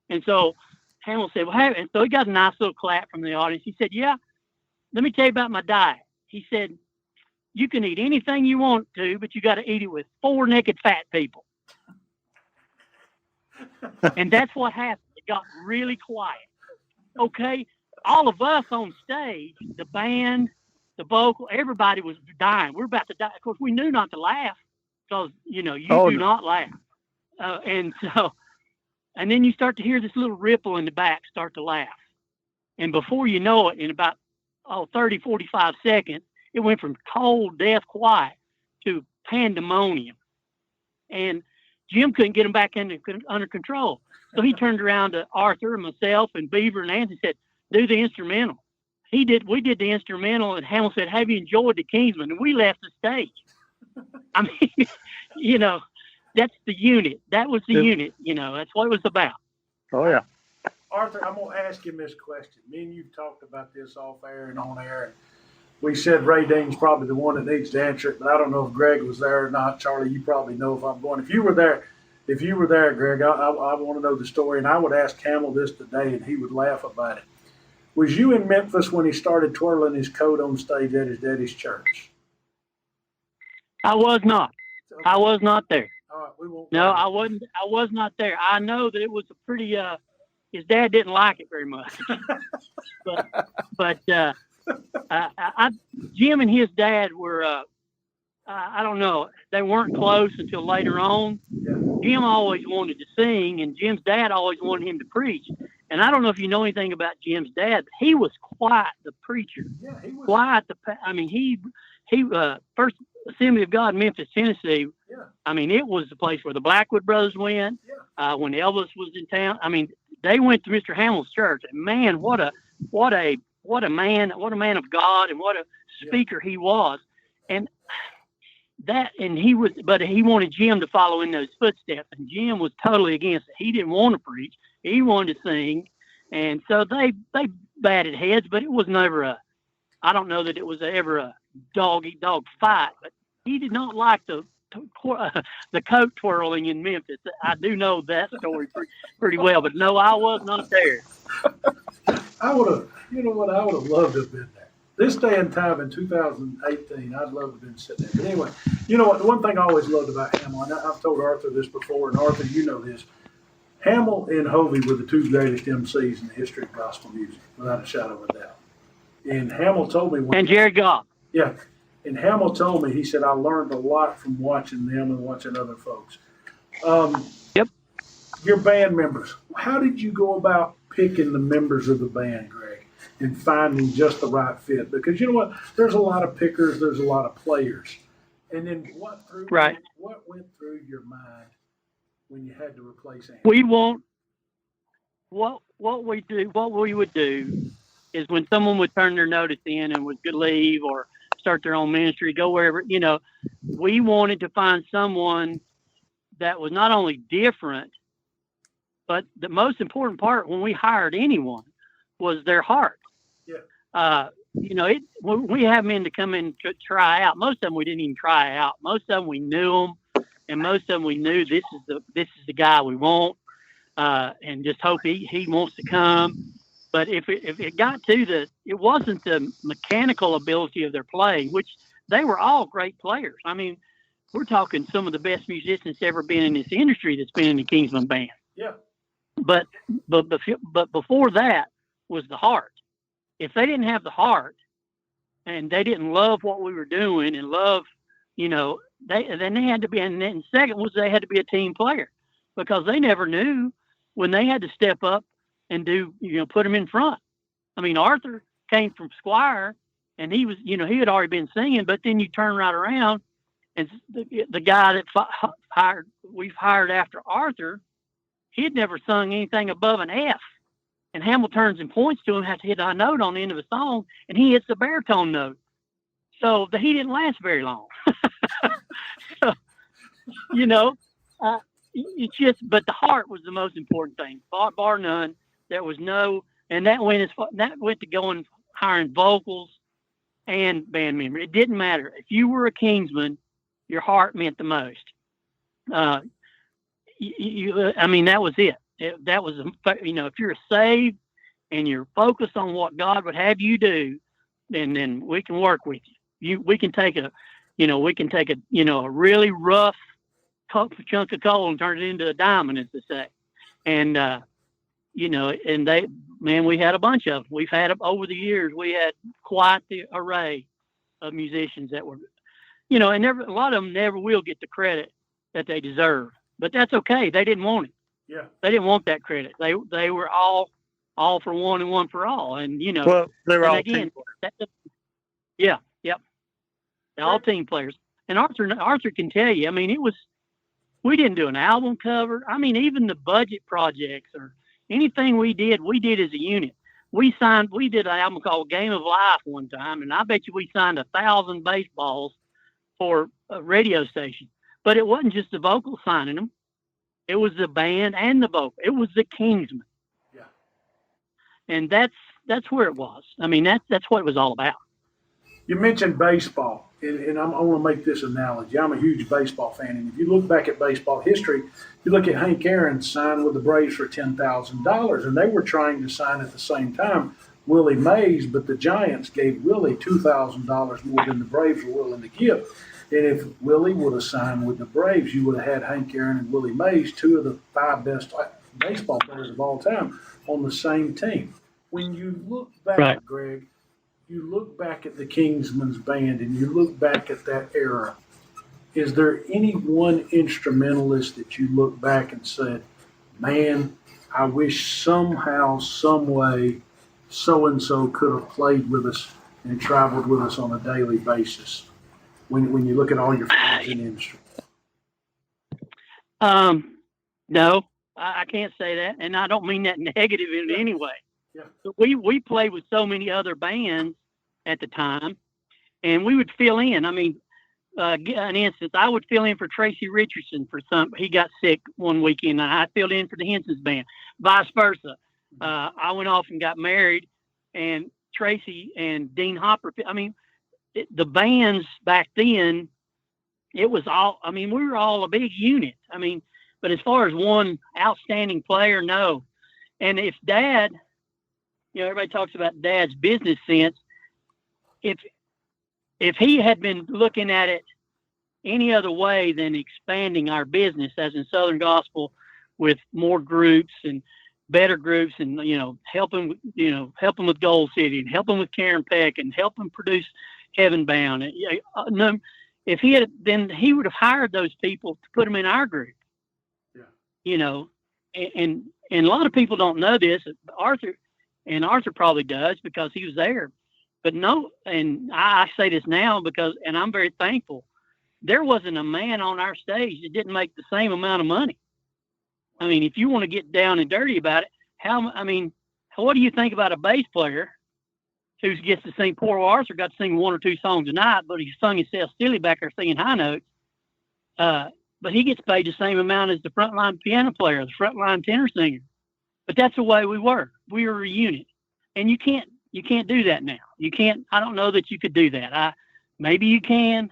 And so Hamill said, and so he got a nice little clap from the audience. He said, yeah, let me tell you about my diet. He said, you can eat anything you want to, but you got to eat it with 4 naked fat people. And that's what happened. It got really quiet. Okay. All of us on stage, the band, the vocal, everybody was dying. We're about to die. Of course, we knew not to laugh because, you do not laugh. And then you start to hear this little ripple in the back start to laugh. And before you know it, in about 30, 45 seconds, it went from cold, death, quiet to pandemonium. And Jim couldn't get him back under control. So he turned around to Arthur and myself and Beaver and Nancy and said, do the instrumental. We did the instrumental, and Hamill said, have you enjoyed the Kingsman? And we left the stage. I mean, that's the unit. That was the unit. That's what it was about. Oh, yeah. Arthur, I'm going to ask him this question. Me and you've talked about this off air and on air. And we said Ray Dean's probably the one that needs to answer it, but I don't know if Greg was there or not. Charlie, you probably know if I'm going. If you were there, Greg, I want to know the story. And I would ask Hamill this today, and he would laugh about it. Was you in Memphis when he started twirling his coat on stage at his daddy's church? I was not. Okay. I was not there. All right, we won't. No, I wasn't. I was not there. I know that it was a pretty. His dad didn't like it very much, but Jim and his dad were. I don't know. They weren't close until later on. Yeah. Jim always wanted to sing, and Jim's dad always wanted him to preach. And I don't know if you know anything about Jim's dad. But he was quite the preacher. Yeah, he was. Quite the. I mean, he First Assembly of God, Memphis, Tennessee. Yeah. I mean, it was the place where the Blackwood brothers went. Yeah. When Elvis was in town. I mean, they went to Mr. Hamill's church. And man, what a man of God, and what a speaker he was. And he wanted Jim to follow in those footsteps, and Jim was totally against it. He didn't want to preach. He wanted to sing. And so they batted heads, but it was never I don't know that it was ever a dog-eat-dog fight, but he did not like the coat twirling in Memphis. I do know that story pretty well, but no, I was not there. I would have, I would have loved to have been there. This day and time in 2018, I'd love to have been sitting there. But anyway, you know what? The one thing I always loved about Hamill, and I've told Arthur this before, and Arthur, you know this, Hamill and Hovey were the 2 greatest MCs in the history of gospel music, without a shadow of a doubt. And Hamill told me and Jerry Goff. Yeah. And Hamill told me, he said, I learned a lot from watching them and watching other folks. Yep. Your band members, how did you go about picking the members of the band, Greg, and finding just the right fit? Because you know what? There's a lot of pickers, there's a lot of players. And then what went through your mind when you had to replace Andy? What we would do is when someone would turn their notice in and would leave or start their own ministry, go wherever, we wanted to find someone that was not only different, but the most important part when we hired anyone was their heart. Yeah. When we have men to come in to try out, most of them we didn't even try out. Most of them we knew them, and most of them we knew this is the guy we want, and just hope he wants to come. But if it got to it wasn't the mechanical ability of their playing, which they were all great players. I mean, we're talking some of the best musicians ever been in this industry that's been in the Kingsman band. Yeah. But before that was the heart. If they didn't have the heart and they didn't love what we were doing and love, then they had to be. And then second was they had to be a team player. because they never knew when they had to step up and put them in front. I mean, Arthur came from Squire, and he was, he had already been singing, but then you turn right around, and the guy that we've hired after Arthur, he had never sung anything above an F. And Hamill turns and points to him, has to hit a note on the end of a song, and he hits the baritone note. So he didn't last very long. So, it's just, but the heart was the most important thing, bar none. There was and that went to going hiring vocals and band members. It didn't matter if you were a Kingsman, your heart meant the most. That was it. That was, if you're saved and you're focused on what God would have you do, then we can work with you. We can take a really rough chunk of coal and turn it into a diamond, as they say. And, we had a bunch of them. We've had over the years, we had quite the array of musicians that were, and a lot of them never will get the credit that they deserve, but that's okay. They didn't want it. Yeah. They didn't want that credit. They were all for one and one for all. And, well, they were all again, team players. Yep. They're all team players. And Arthur can tell you, we didn't do an album cover. Even the budget projects or anything we did as a unit. We did an album called Game of Life one time, and I bet you we signed 1,000 baseballs for a radio station. But it wasn't just the vocals signing them. It was the band and the vocal. It was the Kingsmen. Yeah. And that's where it was. That's what it was all about. You mentioned baseball, and I want to make this analogy. I'm a huge baseball fan, and if you look back at baseball history, you look at Hank Aaron signed with the Braves for $10,000, and they were trying to sign at the same time Willie Mays, but the Giants gave Willie $2,000 more than the Braves were willing to give. And if Willie would have signed with the Braves, you would have had Hank Aaron and Willie Mays, two of the 5 best baseball players of all time, on the same team. When you look back, right, Greg, you look back at the Kingsmen's band and you look back at that era, is there any one instrumentalist that you look back and said, man, I wish somehow, some way, so-and-so could have played with us and traveled with us on a daily basis? When you look at all your friends in the industry? No, I can't say that, and I don't mean that negative in any way. Yeah. But we played with so many other bands at the time, and we would fill in. An instance, I would fill in for Tracy Richardson he got sick one weekend, and I filled in for the Henson's band. Vice versa. I went off and got married, and Tracy and Dean Hopper. The bands back then, it was all, we were all a big unit. But as far as one outstanding player, no. And if Dad, everybody talks about Dad's business sense. If he had been looking at it any other way than expanding our business, as in Southern Gospel, with more groups and better groups, and helping with Gold City and helping with Karen Peck and helping produce Heaven Bound. If he had, then he would have hired those people to put them in our group. Yeah. And a lot of people don't know this. Arthur probably does because he was there. But no, and I say this now and I'm very thankful. There wasn't a man on our stage that didn't make the same amount of money. If you want to get down and dirty about it, what do you think about a bass player who gets to sing? Poor Arthur got to sing 1 or 2 songs a night, but he sung himself silly back there singing high notes. But he gets paid the same amount as the frontline piano player, the frontline tenor singer. But that's the way we were. We were a unit, and you can't do that now. You can't. I don't know that you could do that. Maybe you can,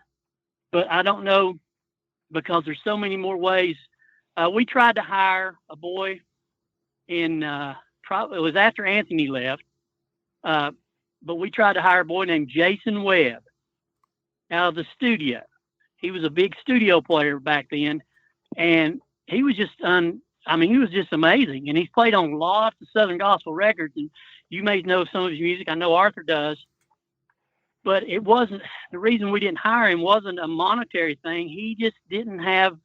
but I don't know, because there's so many more ways. We tried to hire a boy it was after Anthony left, but we tried to hire a boy named Jason Webb out of the studio. He was a big studio player back then, and he was just he was just amazing. And he's played on lots of Southern Gospel records, and you may know some of his music. I know Arthur does. But it wasn't, the reason we didn't hire him wasn't a monetary thing. He just didn't have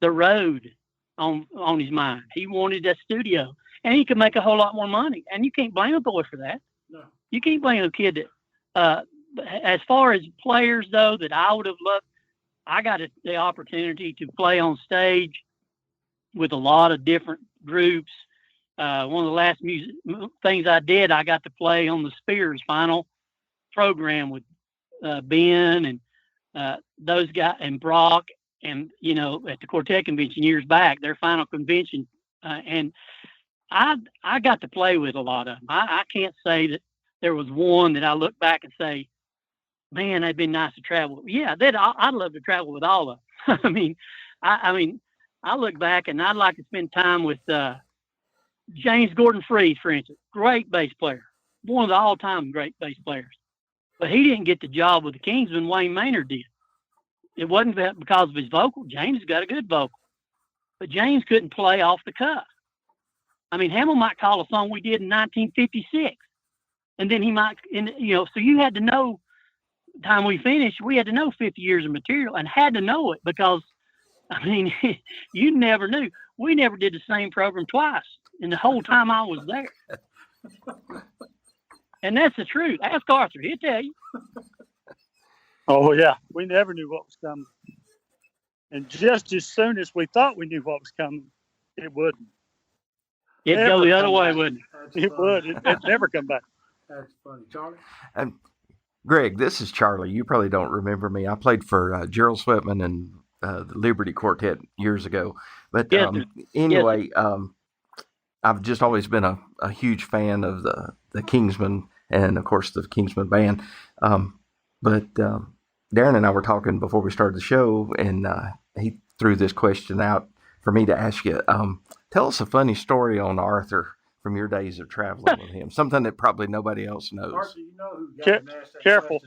the road. on his mind. He wanted that studio, and he could make a whole lot more money. And you can't blame a boy for that. No. You can't blame a kid that. As far as players though, that I would have loved, I got the opportunity to play on stage with a lot of different groups. One of the last things I did, I got to play on the Spears final program with Ben and those guys and Brock, and at the Quartet convention years back, their final convention, and I got to play with a lot of them. I can't say that there was one that I look back and say, man, that'd been nice to travel. Yeah, I'd love to travel with all of them. I look back and I'd like to spend time with James Gordon Freed, for instance, great bass player, one of the all-time great bass players. But he didn't get the job with the Kingsmen. Wayne Maynard did. It wasn't because of his vocal. James got a good vocal, but James couldn't play off the cuff. Hamill might call a song we did in 1956, and then he might, so you had to know. Time we finished, we had to know 50 years of material, and had to know it because, you never knew. We never did the same program twice in the whole time I was there. And that's the truth. Ask Arthur, he'll tell you. Oh, yeah. We never knew what was coming. And just as soon as we thought we knew what was coming, it wouldn't. It'd go the other way, wouldn't it? It would. It'd never come back. That's funny. Charlie? Greg, this is Charlie. You probably don't remember me. I played for Gerald Sweatman and the Liberty Quartet years ago. But anyway, I've just always been a huge fan of the Kingsmen and, of course, the Kingsmen band. But Darren and I were talking before we started the show, and he threw this question out for me to ask you. Tell us a funny story on Arthur from your days of traveling with him. Something that probably nobody else knows. Arthur, you know who got careful.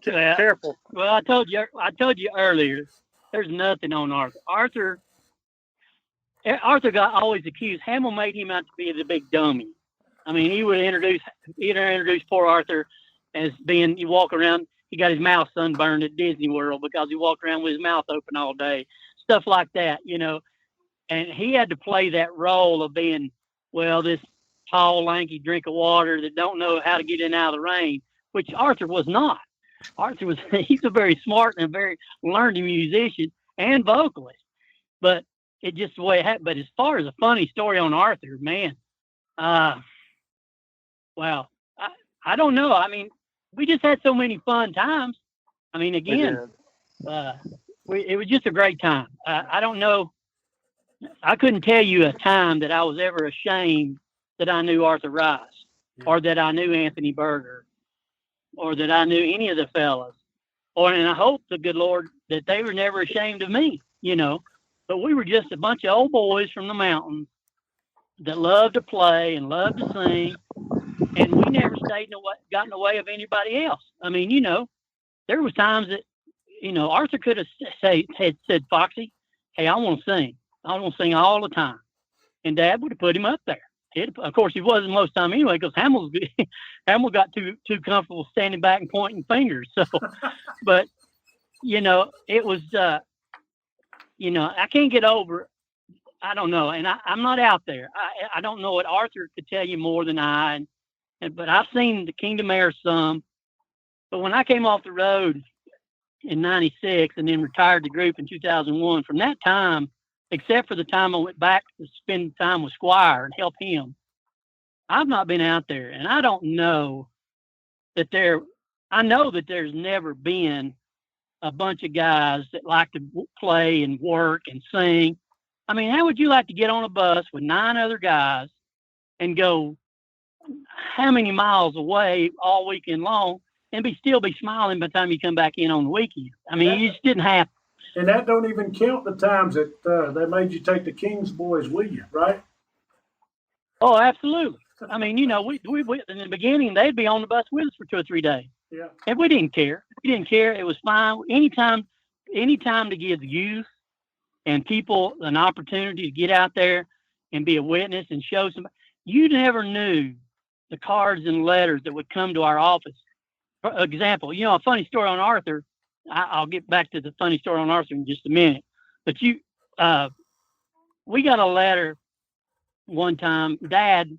Careful. Well, I told you earlier, there's nothing on Arthur. Arthur got always accused. Hamill made him out to be the big dummy. He would introduce poor Arthur as being, you walk around, he got his mouth sunburned at Disney World because he walked around with his mouth open all day. Stuff like that, And he had to play that role of being, this tall, lanky drink of water that don't know how to get in and out of the rain, which Arthur was not. He's a very smart and a very learned musician and vocalist. But it just the way it happened. But as far as a funny story on Arthur, man, I don't know. We just had so many fun times. It was just a great time. I don't know. I couldn't tell you a time that I was ever ashamed that I knew Arthur Rice, or that I knew Anthony Berger, or that I knew any of the fellas. And I hope the good Lord that they were never ashamed of me, But we were just a bunch of old boys from the mountains that loved to play and loved to sing, and we never got in the way of anybody else. There was times that, Arthur could have said, Foxy, hey, I want to sing. I want to sing all the time. And Dad would have put him up there. Of course, he wasn't most of the time anyway, because Hamill got too comfortable standing back and pointing fingers. So, but, it was, I can't get over, I don't know. And I'm not out there. I don't know what Arthur could tell you more than I, but I've seen the Kingdom Air some. But when I came off the road in 96 and then retired the group in 2001, from that time, except for the time I went back to spend time with Squire and help him, I've not been out there. And I don't know that I know that there's never been a bunch of guys that like to play and work and sing. How would you like to get on a bus with 9 other guys and go how many miles away all weekend long and still be smiling by the time you come back in on the weekend? You just didn't have. And that don't even count the times that they made you take the King's boys with you, right? Oh, absolutely. We in the beginning, they'd be on the bus with us for 2 or 3 days. Yeah. And we didn't care. It was fine. Anytime to give youth and people an opportunity to get out there and be a witness and show somebody. You never knew the cards and letters that would come to our office. For example, a funny story on Arthur. I'll get back to the funny story on Arthur in just a minute. But we got a letter one time. Dad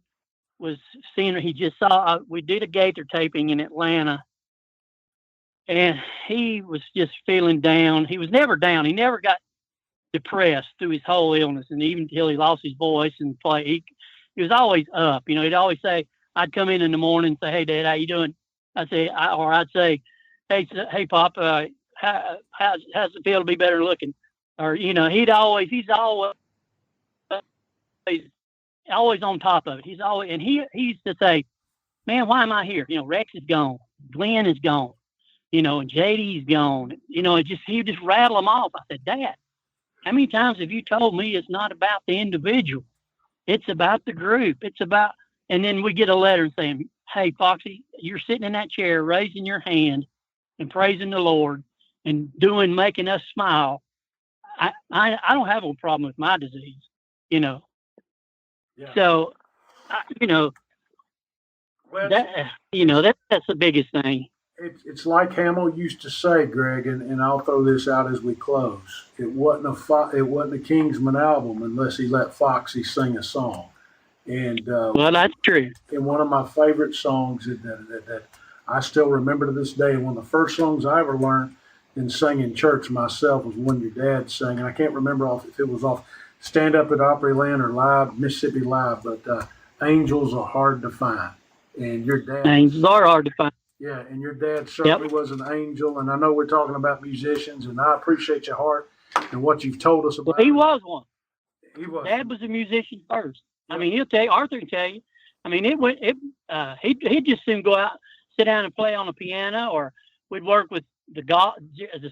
was seeing her. He just saw, we did a Gaither taping in Atlanta, and he was just feeling down. He was never down. He never got depressed through his whole illness, and even until he lost his voice and play, he was always up. You know, he'd always say, I'd come in the morning and say, "Hey, Dad, how you doing?" I'd say, "Hey, Pop, how's it feel to be better looking?" Or, you know, he's always on top of it. He's always, and he used to say, "Man, why am I here? You know, Rex is gone, Glenn is gone, you know, and JD's gone." You know, he would just rattle them off. I said, "Dad, how many times have you told me it's not about the individual? It's about the group. It's about," and then we get a letter saying, "Hey, Foxy, you're sitting in that chair, raising your hand and praising the Lord and making us smile. I don't have a problem with my disease, you know." Yeah. So, you know, Well, that's the biggest thing. it's like Hamill used to say, Greg, and I'll throw this out as we close. It wasn't a Kingsman album unless he let Foxy sing a song. And Well, that's true. and one of my favorite songs that I still remember to this day, one of the first songs I ever learned and sang in church myself was one your dad sang, and I can't remember if it was off Stand Up at Opryland or Live, Mississippi Live, but Angels Are Hard to Find. And your dad... Angels are hard to find. Yeah, and your dad certainly was an angel, and I know we're talking about musicians, and I appreciate your heart and what you've told us about. Well, he was one. He was. Dad was a musician first. Yep. I mean, Arthur can tell you. I mean, he'd just soon go out, sit down and play on the piano, or we'd work with the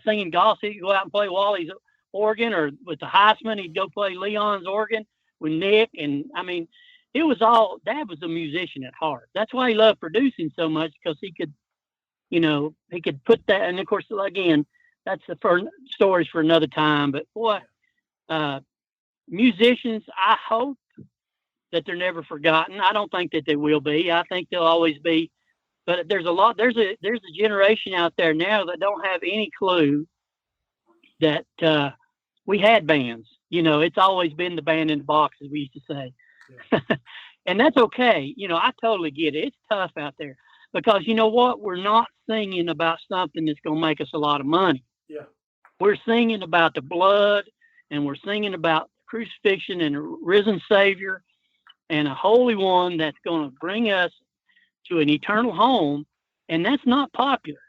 singing Goss. He'd go out and play Wally's organ, or with the Heisman, he'd go play Leon's organ with Nick. And I mean, it was all, Dad was a musician at heart. That's why he loved producing so much, because he could, you know, he could put that. And of course, again, that's the stories for another time. But boy, musicians, I hope that they're never forgotten. I don't think that they will be. I think they'll always be. But there's a generation out there now that don't have any clue that we had bands. You know, it's always been the band in the box, as we used to say. Yeah. And that's okay. You know, I totally get it. It's tough out there, because you know what? We're not singing about something that's going to make us a lot of money. Yeah. We're singing about the blood, and we're singing about crucifixion and a risen Savior and a Holy One that's going to bring us to an eternal home. And that's not popular.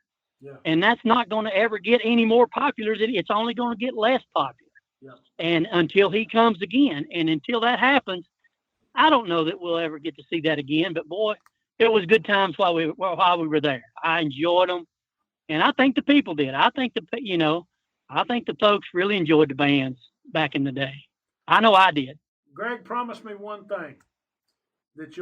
Yeah. And that's not going to ever get any more popular. It's only going to get less popular. Yeah. And until he comes again, and until that happens, I don't know that we'll ever get to see that again. But boy, it was good times while we were there. I enjoyed them, and I think the people did. I think the folks really enjoyed the bands back in the day. I know I did. Greg, promise me one thing. That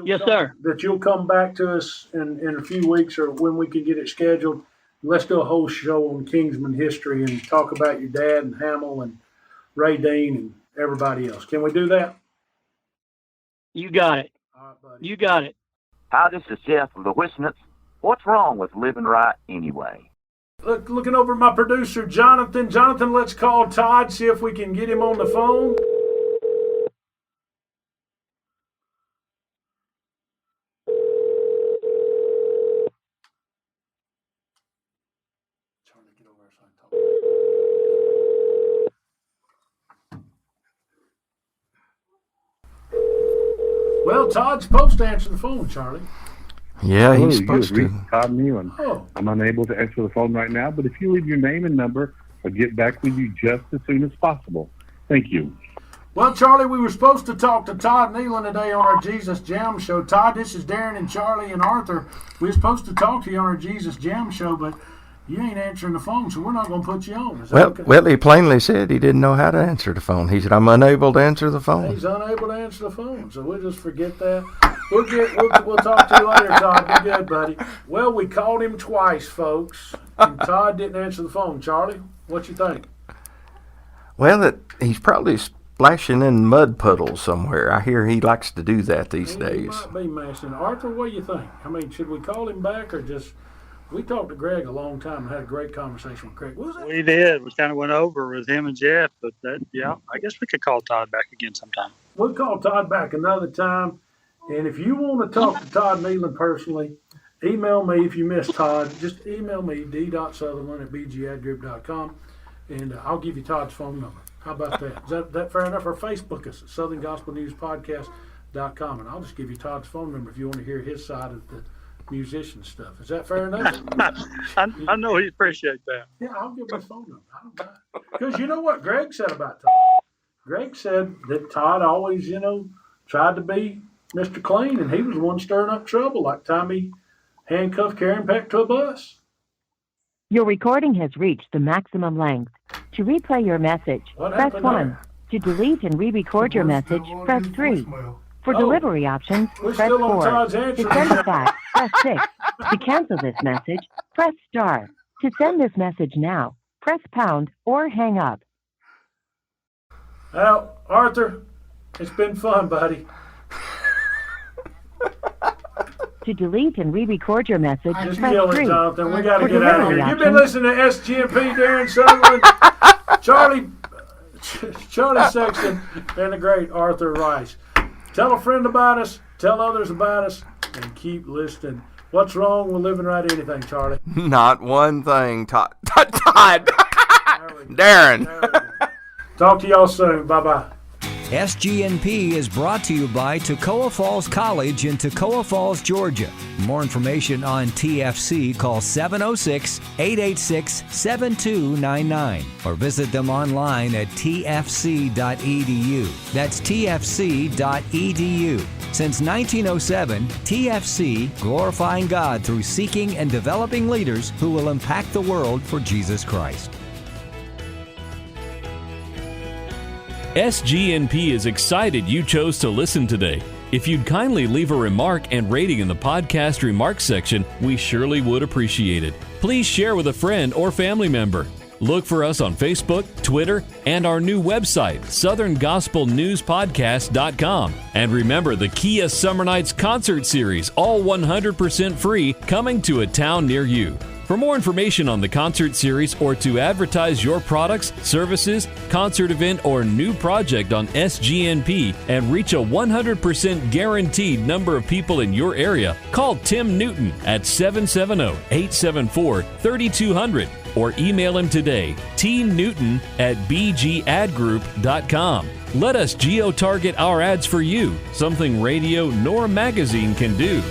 you'll come back to us in a few weeks, or when we can get it scheduled. Let's do a whole show on Kingsman history and talk about your dad and Hamill and Ray Dean and everybody else. Can we do that? You got it. All right, buddy. You got it. Hi, this is Jeff of the Whisnants. What's wrong with living right anyway? Looking over at my producer, Jonathan. Jonathan, let's call Todd, see if we can get him on the phone. Well, Todd's supposed to answer the phone, Charlie. Yeah, he's supposed to. Todd Nealon. I'm unable to answer the phone right now, but if you leave your name and number, I'll get back with you just as soon as possible. Thank you. Well, Charlie, we were supposed to talk to Todd Nealon today on our Jesus Jam show. Todd, this is Darren and Charlie and Arthur. We were supposed to talk to you on our Jesus Jam show, but you ain't answering the phone, so we're not going to put you on. Is that okay? Well, he plainly said he didn't know how to answer the phone. He said, I'm unable to answer the phone. He's unable to answer the phone, so we'll just forget that. We'll talk to you later, Todd. Be good, buddy. Well, we called him twice, folks, and Todd didn't answer the phone. Charlie, what you think? Well, he's probably splashing in mud puddles somewhere. I hear he likes to do that these days. He might be mashing. Arthur, what do you think? I mean, should we call him back or just We talked to Greg a long time and had a great conversation with Greg. What was that? We did. We kind of went over with him and Jeff, but I guess we could call Todd back again sometime. We'll call Todd back another time. And if you want to talk to Todd Nealon personally, email me if you miss Todd. Just email me, d.sutherland@bgadgroup.com, and I'll give you Todd's phone number. How about that? Is that fair enough? Or Facebook us at southerngospelnewspodcast.com, and I'll just give you Todd's phone number if you want to hear his side of the musician stuff. Is that fair enough? I know he'd appreciate that. Yeah, I'll give his phone number. I don't mind. Because you know what Greg said about Todd? Greg said that Todd always, tried to be Mr. Clean, and he was the one stirring up trouble, like Tommy handcuffed Karen Peck to a bus. Your recording has reached the maximum length. To replay your message, press 1. To delete and re-record your message, press 3. For delivery options, press 4. To send it back, press 6. To cancel this message, press star. To send this message now, press pound or hang up. Well, Arthur, it's been fun, buddy. To delete and re-record your message, Just press kill it, 3. Jonathan. We got to For get out of here. delivery You've been listening to SGMP, Darien Southerland, Charlie Sexton, and the great Arthur Rice. Tell a friend about us, tell others about us, and keep listening. What's wrong with living right anything, Charlie? Not one thing, Todd. Darren. Talk to y'all soon. Bye-bye. SGNP is brought to you by Toccoa Falls College in Toccoa Falls, Georgia. More information on TFC, call 706-886-7299 or visit them online at tfc.edu. That's tfc.edu. Since 1907, TFC, glorifying God through seeking and developing leaders who will impact the world for Jesus Christ. SGNP is excited you chose to listen today. If you'd kindly leave a remark and rating in the podcast remarks section, we surely would appreciate it. Please share with a friend or family member. Look for us on Facebook, Twitter, and our new website, southerngospelnewspodcast.com. And remember the Kia Summer Nights concert series, all 100% free, coming to a town near you. For more information on the concert series or to advertise your products, services, concert event, or new project on SGNP and reach a 100% guaranteed number of people in your area, call Tim Newton at 770-874-3200 or email him today, tnewton@bgadgroup.com. Let us geo-target our ads for you, something radio nor magazine can do.